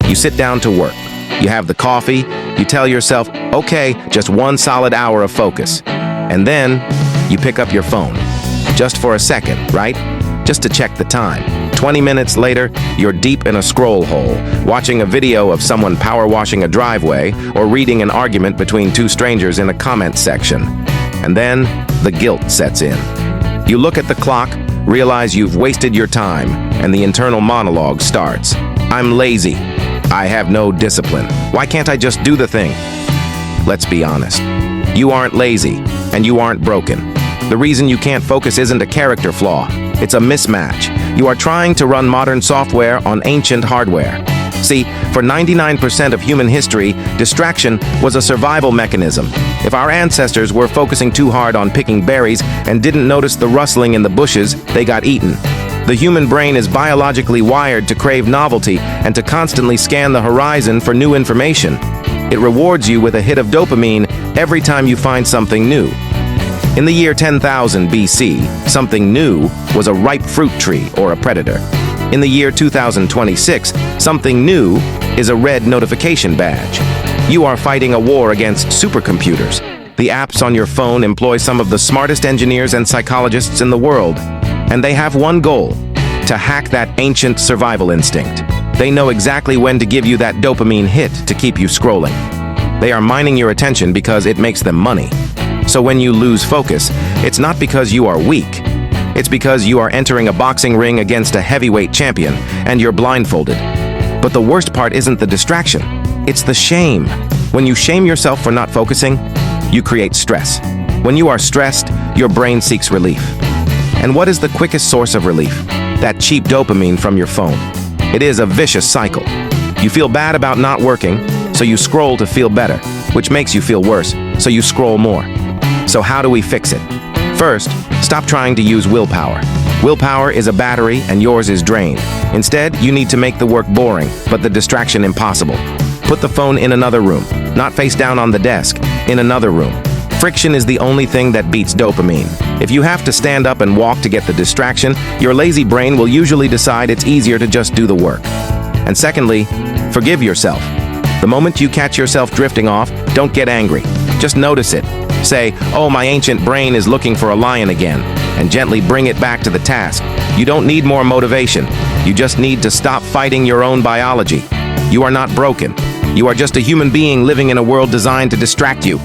You sit down to work. You have the coffee. You tell yourself, okay, just 1 solid hour of focus. And then you pick up your phone. Just for a second, right? Just to check the time. 20 minutes later, you're deep in a scroll hole, watching a video of someone power washing a driveway or reading an argument between 2 strangers in a comment section. And then the guilt sets in. You look at the clock, realize you've wasted your time, and the internal monologue starts. I'm lazy. I have no discipline. Why can't I just do the thing? Let's be honest. You aren't lazy, and you aren't broken. The reason you can't focus isn't a character flaw. It's a mismatch. You are trying to run modern software on ancient hardware. See, for 99% of human history, distraction was a survival mechanism. If our ancestors were focusing too hard on picking berries and didn't notice the rustling in the bushes, they got eaten. The human brain is biologically wired to crave novelty and to constantly scan the horizon for new information. It rewards you with a hit of dopamine every time you find something new. In the year 10,000 BC, something new was a ripe fruit tree or a predator. In the year 2026, something new is a red notification badge. You are fighting a war against supercomputers. The apps on your phone employ some of the smartest engineers and psychologists in the world, and they have one goal: to hack that ancient survival instinct. They know exactly when to give you that dopamine hit to keep you scrolling. They are mining your attention because it makes them money. So when you lose focus, it's not because you are weak. It's because you are entering a boxing ring against a heavyweight champion, and you're blindfolded. But the worst part isn't the distraction. It's the shame. When you shame yourself for not focusing, you create stress. When you are stressed, your brain seeks relief. And what is the quickest source of relief? That cheap dopamine from your phone. It is a vicious cycle. You feel bad about not working, so you scroll to feel better, which makes you feel worse, so you scroll more. So how do we fix it? First, stop trying to use willpower. Willpower is a battery and yours is drained. Instead, you need to make the work boring, but the distraction impossible. Put the phone in another room, not face down on the desk, in another room. Friction is the only thing that beats dopamine. If you have to stand up and walk to get the distraction, your lazy brain will usually decide it's easier to just do the work. And secondly, forgive yourself. The moment you catch yourself drifting off, don't get angry. Just notice it. Say, oh, my ancient brain is looking for a lion again, and gently bring it back to the task. You don't need more motivation. You just need to stop fighting your own biology. You are not broken. You are just a human being living in a world designed to distract you.